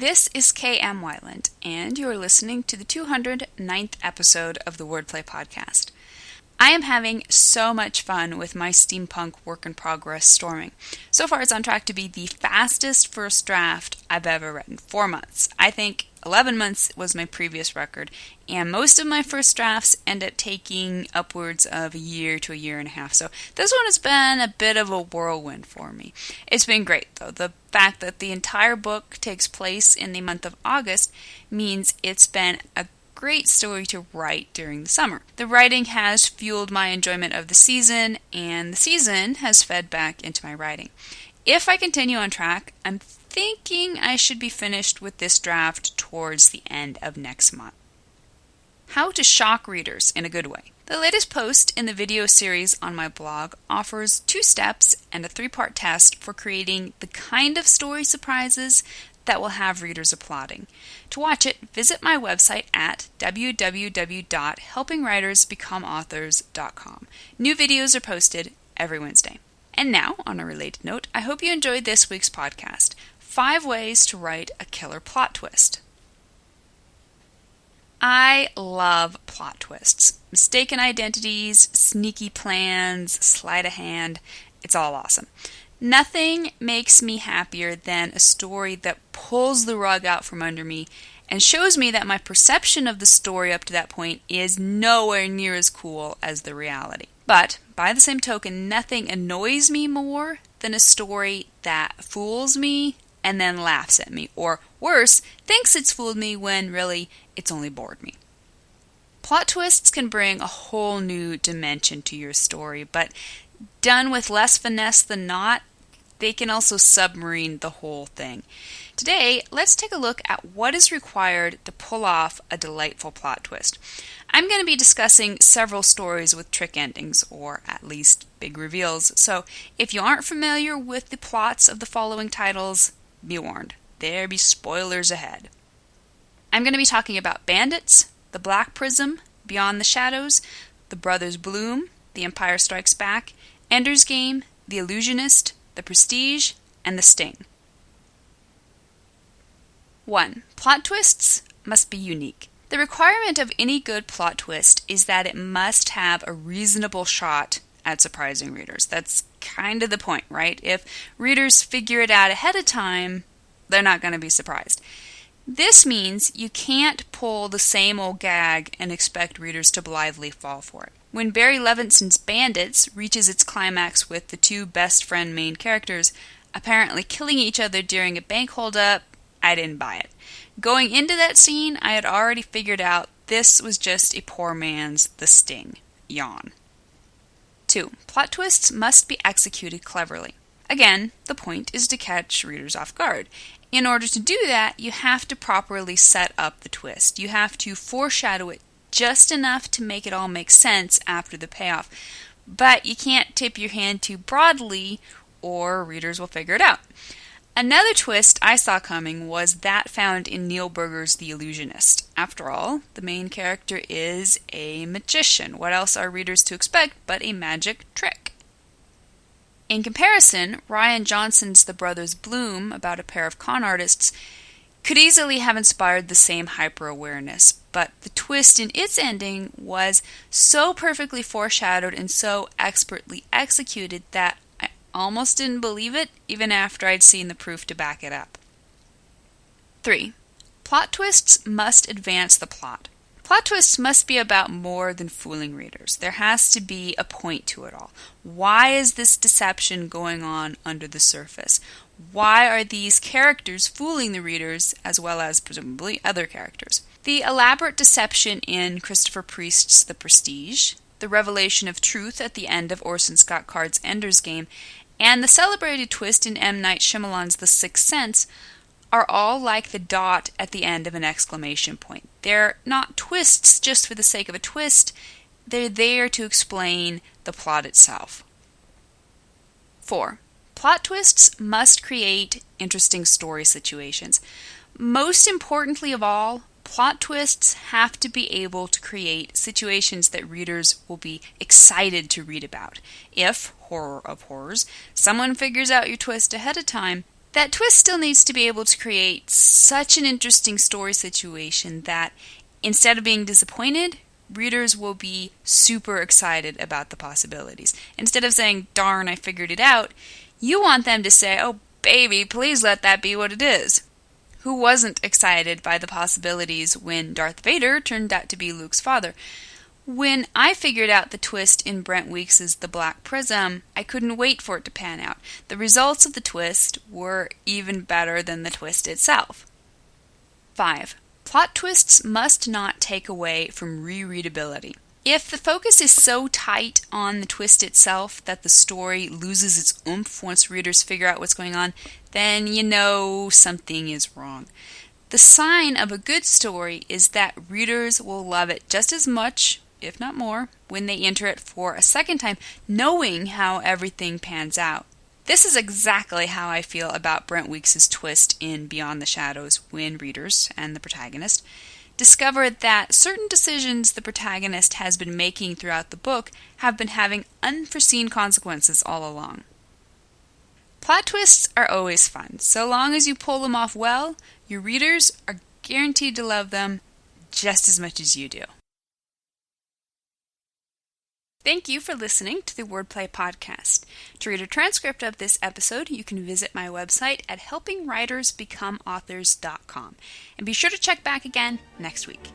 This is K.M. Wyland, and you are listening to the 209th episode of the Wordplay Podcast. I am having so much fun with my steampunk work-in-progress storming. So far, it's on track to be the fastest first draft I've ever written. 4 months. I think 11 months was my previous record, and most of my first drafts end up taking upwards of a year to a year and a half. So this one has been a bit of a whirlwind for me. It's been great, though. The fact that the entire book takes place in the month of August means it's been a great story to write during the summer. The writing has fueled my enjoyment of the season, and the season has fed back into my writing. If I continue on track, I'm thinking I should be finished with this draft towards the end of next month. How to shock readers in a good way. The latest post in the video series on my blog offers 2 steps and a 3-part test for creating the kind of story surprises that will have readers applauding. To watch it, visit my website at www.helpingwritersbecomeauthors.com. New videos are posted every Wednesday. And now, on a related note, I hope you enjoyed this week's podcast, 5 Ways to Write a Killer Plot Twist. I love plot twists. Mistaken identities, sneaky plans, sleight of hand, it's all awesome. Nothing makes me happier than a story that pulls the rug out from under me and shows me that my perception of the story up to that point is nowhere near as cool as the reality. But, by the same token, nothing annoys me more than a story that fools me and then laughs at me, or worse, thinks it's fooled me when really it's only bored me. Plot twists can bring a whole new dimension to your story, but done with less finesse than not, they can also submarine the whole thing. Today, let's take a look at what is required to pull off a delightful plot twist. I'm going to be discussing several stories with trick endings, or at least big reveals, so if you aren't familiar with the plots of the following titles, be warned, there be spoilers ahead. I'm going to be talking about Bandits, The Black Prism, Beyond the Shadows, The Brothers Bloom, The Empire Strikes Back, Ender's Game, The Illusionist, The Prestige, and The Sting. 1. Plot twists must be unique. The requirement of any good plot twist is that it must have a reasonable shot at surprising readers. That's kind of the point, right? If readers figure it out ahead of time, they're not going to be surprised. This means you can't pull the same old gag and expect readers to blithely fall for it. When Barry Levinson's Bandits reaches its climax with the 2 best friend main characters apparently killing each other during a bank holdup, I didn't buy it. Going into that scene, I had already figured out this was just a poor man's The Sting. Yawn. 2. Plot twists must be executed cleverly. Again, the point is to catch readers off guard. In order to do that, you have to properly set up the twist. You have to foreshadow it just enough to make it all make sense after the payoff. But you can't tip your hand too broadly, or readers will figure it out. Another twist I saw coming was that found in Neil Burger's The Illusionist. After all, the main character is a magician. What else are readers to expect but a magic trick? In comparison, Rian Johnson's The Brothers Bloom, about a pair of con artists, could easily have inspired the same hyper-awareness, but the twist in its ending was so perfectly foreshadowed and so expertly executed that I almost didn't believe it, even after I'd seen the proof to back it up. 3. Plot twists must advance the plot. Plot twists must be about more than fooling readers. There has to be a point to it all. Why is this deception going on under the surface? Why are these characters fooling the readers, as well as presumably other characters? The elaborate deception in Christopher Priest's The Prestige, the revelation of truth at the end of Orson Scott Card's Ender's Game, and the celebrated twist in M. Night Shyamalan's The Sixth Sense are all like the dot at the end of an exclamation point. They're not twists just for the sake of a twist. They're there to explain the plot itself. 4. Plot twists must create interesting story situations. Most importantly of all, plot twists have to be able to create situations that readers will be excited to read about. If, horror of horrors, someone figures out your twist ahead of time, That twist still needs to be able to create such an interesting story situation that instead of being disappointed, readers will be super excited about the possibilities. Instead of saying, darn, I figured it out, you want them to say, oh baby, please let that be what it is. Who wasn't excited by the possibilities when Darth Vader turned out to be Luke's father? When I figured out the twist in Brent Weeks' The Black Prism, I couldn't wait for it to pan out. The results of the twist were even better than the twist itself. 5. Plot twists must not take away from rereadability. If the focus is so tight on the twist itself that the story loses its oomph once readers figure out what's going on, then you know something is wrong. The sign of a good story is that readers will love it just as much, if not more, when they enter it for a second time, knowing how everything pans out. This is exactly how I feel about Brent Weeks' twist in Beyond the Shadows when readers, and the protagonist, discover that certain decisions the protagonist has been making throughout the book have been having unforeseen consequences all along. Plot twists are always fun. So long as you pull them off well, your readers are guaranteed to love them just as much as you do. Thank you for listening to the Wordplay Podcast. To read a transcript of this episode, you can visit my website at helpingwritersbecomeauthors.com. And be sure to check back again next week.